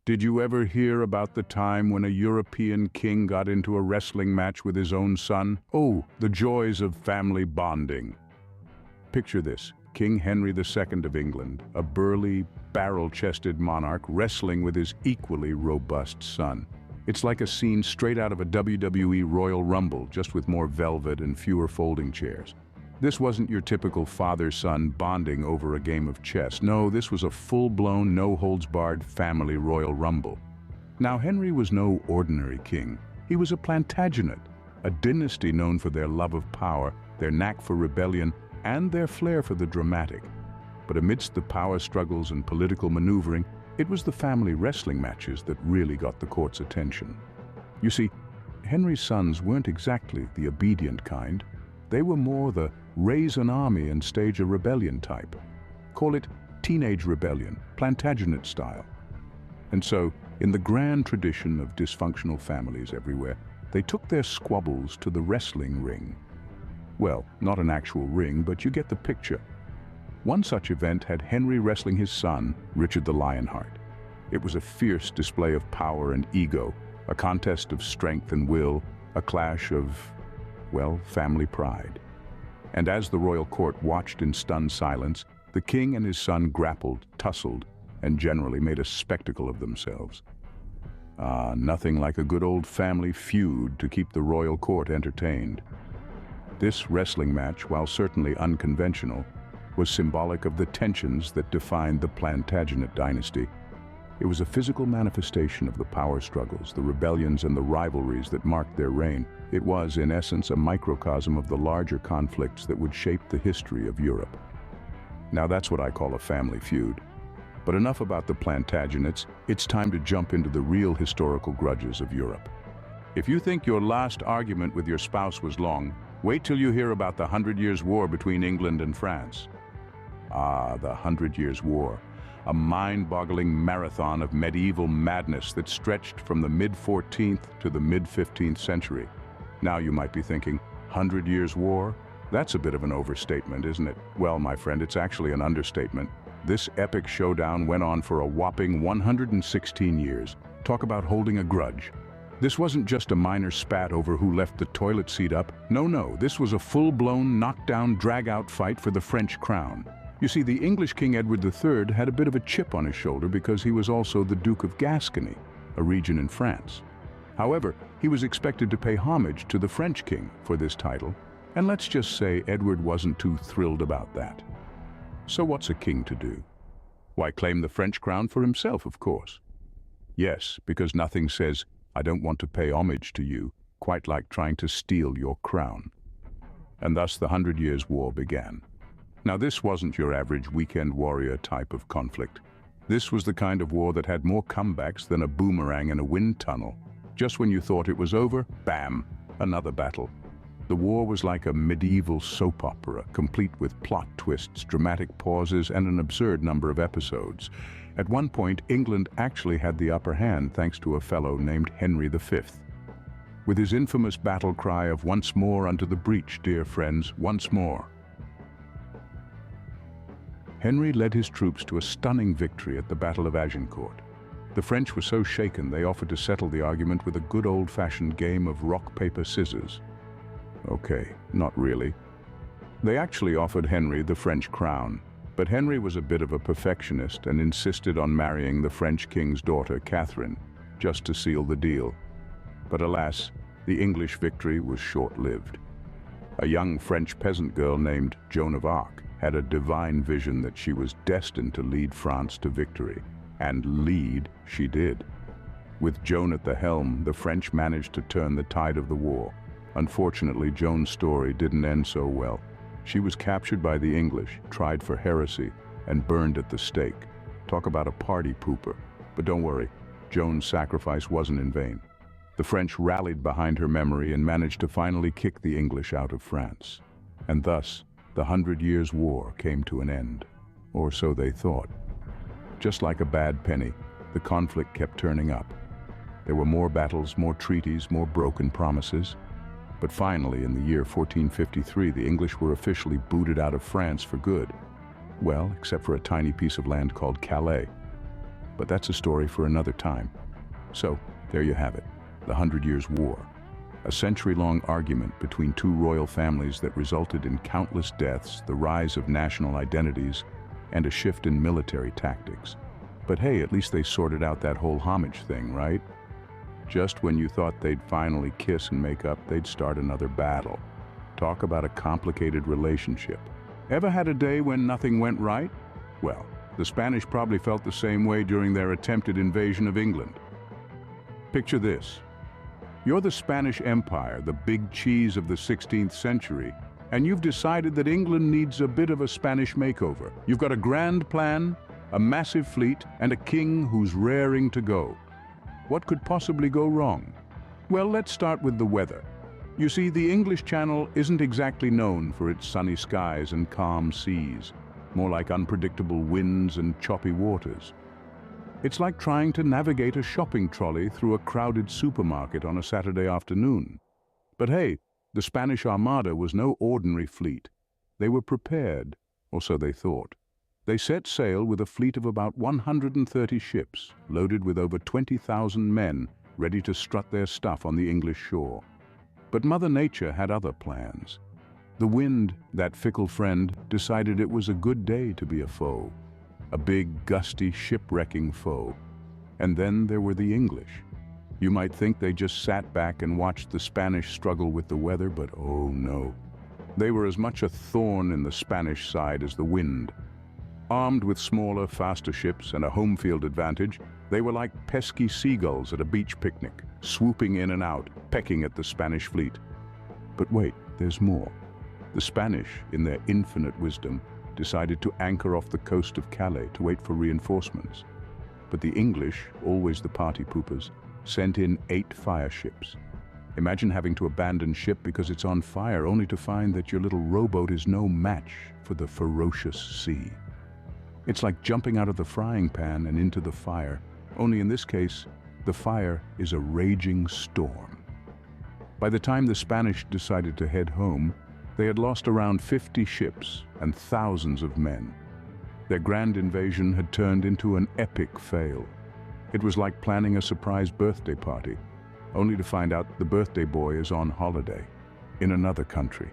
Did you ever hear about the time when a European king got into a wrestling match with his own son? Oh, the joys of family bonding. Picture this, King Henry II of England, a burly, barrel-chested monarch wrestling with his equally robust son. It's like a scene straight out of a WWE Royal Rumble, just with more velvet and fewer folding chairs. This wasn't your typical father-son bonding over a game of chess. No, this was a full-blown, no-holds-barred family Royal Rumble. Now, Henry was no ordinary king. He was a Plantagenet, a dynasty known for their love of power, their knack for rebellion, and their flair for the dramatic. But amidst the power struggles and political maneuvering, it was the family wrestling matches that really got the court's attention. You see, Henry's sons weren't exactly the obedient kind. They were more the raise an army and stage a rebellion type. Call it teenage rebellion, Plantagenet style. And so, in the grand tradition of dysfunctional families everywhere, they took their squabbles to the wrestling ring. Well, not an actual ring, but you get the picture. One such event had Henry wrestling his son, Richard the Lionheart. It was a fierce display of power and ego, a contest of strength and will, a clash of, well, family pride. And as the royal court watched in stunned silence, the king and his son grappled, tussled, and generally made a spectacle of themselves. Nothing like a good old family feud to keep the royal court entertained. This wrestling match, while certainly unconventional, was symbolic of the tensions that defined the Plantagenet dynasty. It was a physical manifestation of the power struggles, the rebellions, and the rivalries that marked their reign. It was, in essence, a microcosm of the larger conflicts that would shape the history of Europe. Now that's what I call a family feud. But enough about the Plantagenets, it's time to jump into the real historical grudges of Europe. If you think your last argument with your spouse was long, wait till you hear about the 100 Years' War between England and France. The 100 Years' War. A mind-boggling marathon of medieval madness that stretched from the mid-14th to the mid-15th century. Now you might be thinking, 100 Years' War? That's a bit of an overstatement, isn't it? Well, my friend, it's actually an understatement. This epic showdown went on for a whopping 116 years. Talk about holding a grudge. This wasn't just a minor spat over who left the toilet seat up. No, this was a full-blown, knockdown, drag-out fight for the French crown. You see, the English King Edward III had a bit of a chip on his shoulder because he was also the Duke of Gascony, a region in France. However, he was expected to pay homage to the French king for this title, and let's just say Edward wasn't too thrilled about that. So what's a king to do? Why, claim the French crown for himself, of course. Yes, because nothing says, I don't want to pay homage to you, quite like trying to steal your crown. And thus the 100 Years' War began. Now, this wasn't your average weekend warrior type of conflict. This was the kind of war that had more comebacks than a boomerang in a wind tunnel. Just when you thought it was over, bam, another battle. The war was like a medieval soap opera, complete with plot twists, dramatic pauses, and an absurd number of episodes. At one point, England actually had the upper hand thanks to a fellow named Henry V. With his infamous battle cry of "Once more unto the breach, dear friends, once more." Henry led his troops to a stunning victory at the Battle of Agincourt. The French were so shaken they offered to settle the argument with a good old-fashioned game of rock, paper, scissors. Okay, not really. They actually offered Henry the French crown, but Henry was a bit of a perfectionist and insisted on marrying the French king's daughter, Catherine, just to seal the deal. But alas, the English victory was short-lived. A young French peasant girl named Joan of Arc had a divine vision that she was destined to lead France to victory. And lead she did. With Joan at the helm, the French managed to turn the tide of the war. Unfortunately, Joan's story didn't end so well. She was captured by the English, tried for heresy, and burned at the stake. Talk about a party pooper. But don't worry, Joan's sacrifice wasn't in vain. The French rallied behind her memory and managed to finally kick the English out of France. And thus, the 100 Years' War came to an end. Or so they thought. Just like a bad penny, the conflict kept turning up. There were more battles, more treaties, more broken promises. But finally, in the year 1453, the English were officially booted out of France for good. Well, except for a tiny piece of land called Calais. but that's a story for another time. So, there you have it, the 100 Years' War. A century-long argument between two royal families that resulted in countless deaths, the rise of national identities, and a shift in military tactics. But hey, at least they sorted out that whole homage thing, right? Just when you thought they'd finally kiss and make up, they'd start another battle. Talk about a complicated relationship. Ever had a day when nothing went right? Well, the Spanish probably felt the same way during their attempted invasion of England. Picture this. You're the Spanish Empire, the big cheese of the 16th century, and you've decided that England needs a bit of a Spanish makeover. You've got a grand plan, a massive fleet, and a king who's raring to go. What could possibly go wrong? Well, let's start with the weather. You see, the English Channel isn't exactly known for its sunny skies and calm seas, more like unpredictable winds and choppy waters. It's like trying to navigate a shopping trolley through a crowded supermarket on a Saturday afternoon. But hey, the Spanish Armada was no ordinary fleet. They were prepared, or so they thought. They set sail with a fleet of about 130 ships, loaded with over 20,000 men, ready to strut their stuff on the English shore. But Mother Nature had other plans. The wind, that fickle friend, decided it was a good day to be a foe. A big, gusty, shipwrecking foe. And then there were the English. You might think they just sat back and watched the Spanish struggle with the weather, but oh no. They were as much a thorn in the Spanish side as the wind. Armed with smaller, faster ships and a home field advantage, they were like pesky seagulls at a beach picnic, swooping in and out, pecking at the Spanish fleet. But wait, there's more. The Spanish, in their infinite wisdom, decided to anchor off the coast of Calais to wait for reinforcements. But the English, always the party poopers, sent in 8 fire ships. Imagine having to abandon ship because it's on fire, only to find that your little rowboat is no match for the ferocious sea. It's like jumping out of the frying pan and into the fire, only in this case, the fire is a raging storm. By the time the Spanish decided to head home, they had lost around 50 ships and thousands of men. Their grand invasion had turned into an epic fail. It was like planning a surprise birthday party, only to find out the birthday boy is on holiday in another country.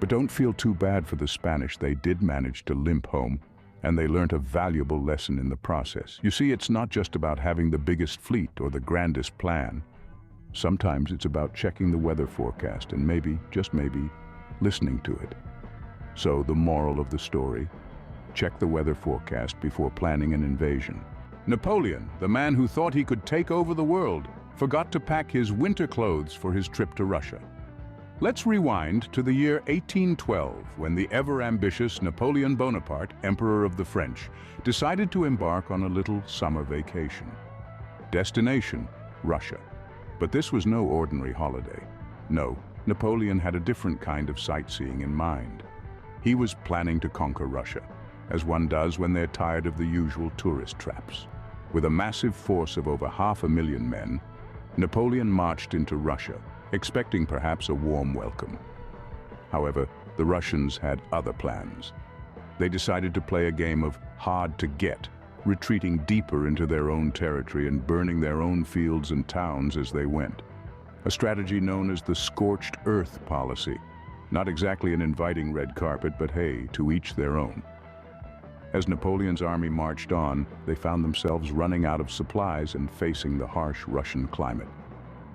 But don't feel too bad for the Spanish. They did manage to limp home, and they learned a valuable lesson in the process. You see, it's not just about having the biggest fleet or the grandest plan. Sometimes it's about checking the weather forecast and maybe, just maybe, listening to it. So the moral of the story, check the weather forecast before planning an invasion. Napoleon, the man who thought he could take over the world, forgot to pack his winter clothes for his trip to Russia. Let's rewind to the year 1812, when the ever-ambitious Napoleon Bonaparte, Emperor of the French, decided to embark on a little summer vacation. Destination, Russia. But this was no ordinary holiday. No, Napoleon had a different kind of sightseeing in mind. He was planning to conquer Russia, as one does when they're tired of the usual tourist traps. With a massive force of over 500,000 men, Napoleon marched into Russia, expecting perhaps a warm welcome. However, the Russians had other plans. They decided to play a game of hard to get, retreating deeper into their own territory and burning their own fields and towns as they went. A strategy known as the scorched earth policy. Not exactly an inviting red carpet, but hey, to each their own. As Napoleon's army marched on, they found themselves running out of supplies and facing the harsh Russian climate.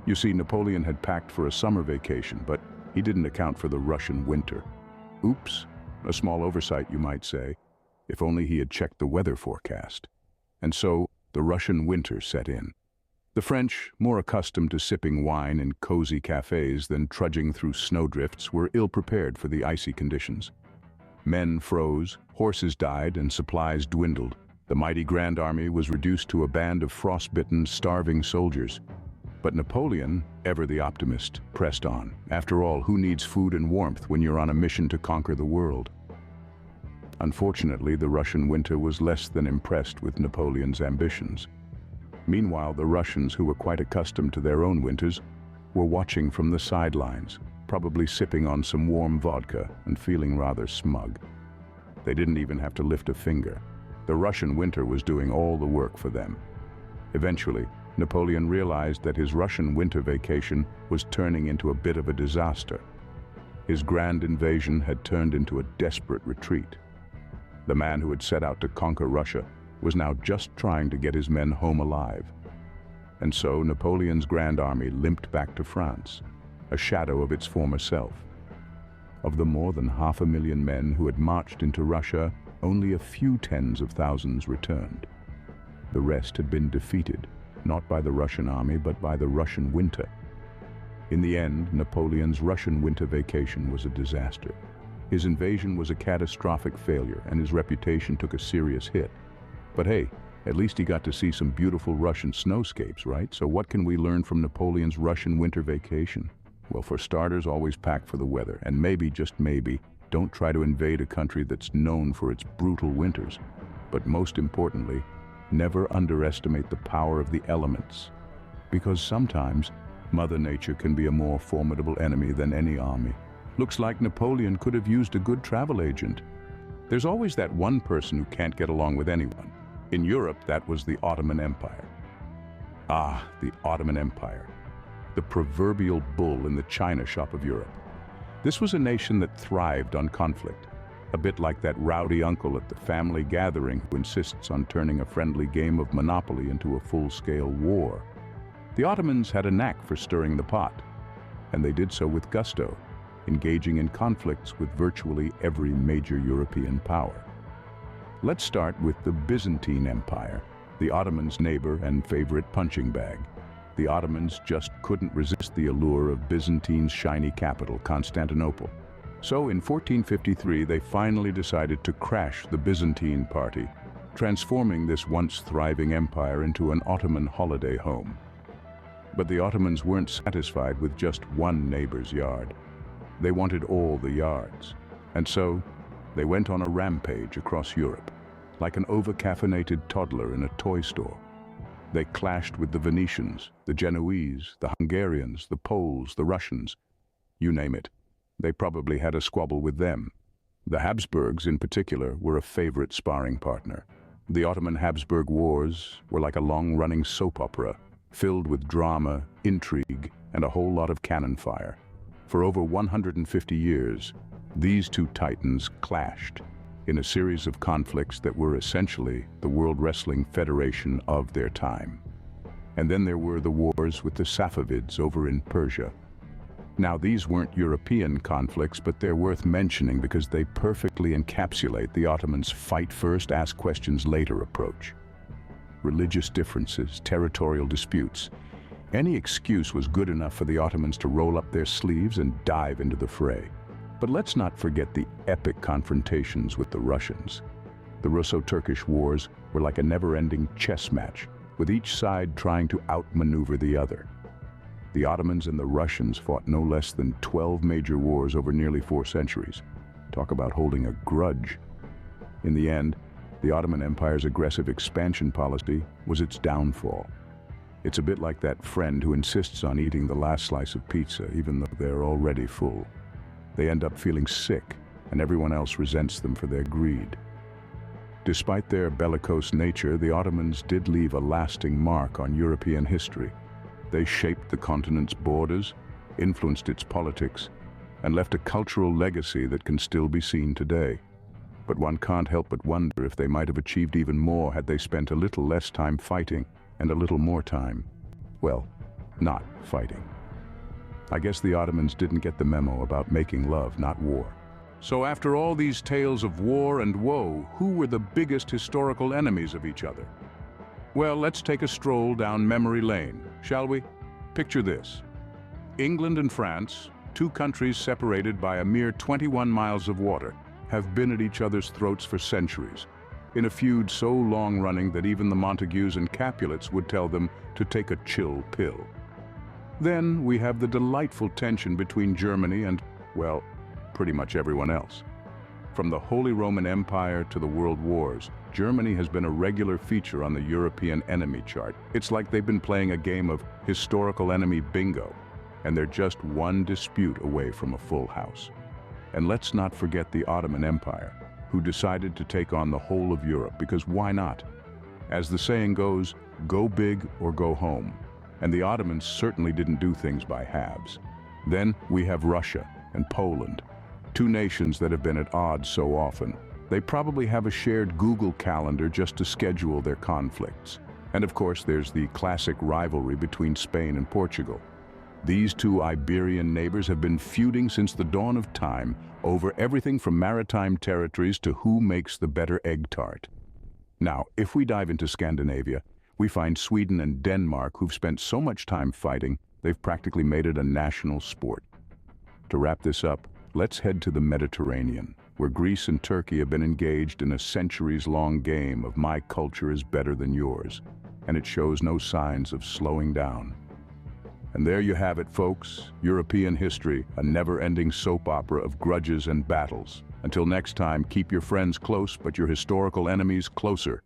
You see, Napoleon had packed for a summer vacation, but he didn't account for the Russian winter. Oops, a small oversight, you might say, if only he had checked the weather forecast. And so, the Russian winter set in. The French, more accustomed to sipping wine in cozy cafes than trudging through snowdrifts, were ill-prepared for the icy conditions. Men froze, horses died, and supplies dwindled. The mighty Grand Army was reduced to a band of frostbitten, starving soldiers. But Napoleon, ever the optimist, pressed on. After all, who needs food and warmth when you're on a mission to conquer the world? Unfortunately, the Russian winter was less than impressed with Napoleon's ambitions. Meanwhile, the Russians, who were quite accustomed to their own winters, were watching from the sidelines, probably sipping on some warm vodka and feeling rather smug. They didn't even have to lift a finger. The Russian winter was doing all the work for them. Eventually, Napoleon realized that his Russian winter vacation was turning into a bit of a disaster. His grand invasion had turned into a desperate retreat. The man who had set out to conquer Russia was now just trying to get his men home alive. And so Napoleon's grand army limped back to France, a shadow of its former self. Of the more than 500,000 men who had marched into Russia, only a few tens of thousands returned. The rest had been defeated, not by the Russian army, but by the Russian winter. In the end, Napoleon's Russian winter vacation was a disaster. His invasion was a catastrophic failure, and his reputation took a serious hit. But hey, at least he got to see some beautiful Russian snowscapes, right? So what can we learn from Napoleon's Russian winter vacation? Well, for starters, always pack for the weather, and maybe, just maybe, don't try to invade a country that's known for its brutal winters. But most importantly, never underestimate the power of the elements, because sometimes Mother Nature can be a more formidable enemy than any army. Looks like Napoleon could have used a good travel agent. There's always that one person who can't get along with anyone. In Europe, that was the Ottoman Empire. Ah, the Ottoman Empire. The proverbial bull in the china shop of Europe. This was a nation that thrived on conflict, a bit like that rowdy uncle at the family gathering who insists on turning a friendly game of Monopoly into a full-scale war. The Ottomans had a knack for stirring the pot, and they did so with gusto, engaging in conflicts with virtually every major European power. Let's start with the Byzantine Empire, the Ottomans' neighbor and favorite punching bag. The Ottomans just couldn't resist the allure of Byzantine's shiny capital, Constantinople. So in 1453, they finally decided to crash the Byzantine party, transforming this once thriving empire into an Ottoman holiday home. But the Ottomans weren't satisfied with just one neighbor's yard. They wanted all the yards. And so, they went on a rampage across Europe, like an over-caffeinated toddler in a toy store. They clashed with the Venetians, the Genoese, the Hungarians, the Poles, the Russians. You name it. They probably had a squabble with them. The Habsburgs, in particular, were a favorite sparring partner. The Ottoman-Habsburg wars were like a long-running soap opera, filled with drama, intrigue, and a whole lot of cannon fire. For over 150 years, these two titans clashed in a series of conflicts that were essentially the World Wrestling Federation of their time. And then there were the wars with the Safavids over in Persia. Now, these weren't European conflicts, but they're worth mentioning because they perfectly encapsulate the Ottomans' fight first, ask questions later approach. Religious differences, territorial disputes. Any excuse was good enough for the Ottomans to roll up their sleeves and dive into the fray. But let's not forget the epic confrontations with the Russians. The Russo-Turkish wars were like a never-ending chess match, with each side trying to outmaneuver the other. The Ottomans and the Russians fought no less than 12 major wars over nearly 4 centuries. Talk about holding a grudge. In the end, the Ottoman Empire's aggressive expansion policy was its downfall. It's a bit like that friend who insists on eating the last slice of pizza even though they're already full. They end up feeling sick, and everyone else resents them for their greed. Despite their bellicose nature, the Ottomans did leave a lasting mark on European history. They shaped the continent's borders, influenced its politics, and left a cultural legacy that can still be seen today. But one can't help but wonder if they might have achieved even more had they spent a little less time fighting and a little more time, well, not fighting. I guess the Ottomans didn't get the memo about making love, not war. So after all these tales of war and woe, who were the biggest historical enemies of each other? Well, let's take a stroll down memory lane, shall we? Picture this. England and France, two countries separated by a mere 21 miles of water, have been at each other's throats for centuries, in a feud so long-running that even the Montagues and Capulets would tell them to take a chill pill. Then we have the delightful tension between Germany and, well, pretty much everyone else. From the Holy Roman Empire to the World Wars, Germany has been a regular feature on the European enemy chart. It's like they've been playing a game of historical enemy bingo, and they're just one dispute away from a full house. And let's not forget the Ottoman Empire. who decided to take on the whole of Europe, because why not? As the saying goes, go big or go home. And the Ottomans certainly didn't do things by halves. Then we have Russia and Poland, two nations that have been at odds so often. They probably have a shared Google Calendar just to schedule their conflicts. And of course, there's the classic rivalry between Spain and Portugal. These two Iberian neighbors have been feuding since the dawn of time over everything from maritime territories to who makes the better egg tart. Now, if we dive into Scandinavia, we find Sweden and Denmark, who've spent so much time fighting, they've practically made it a national sport. To wrap this up, let's head to the Mediterranean, where Greece and Turkey have been engaged in a centuries-long game of my culture is better than yours, and it shows no signs of slowing down. And there you have it, folks, European history, a never-ending soap opera of grudges and battles. Until next time, keep your friends close, but your historical enemies closer.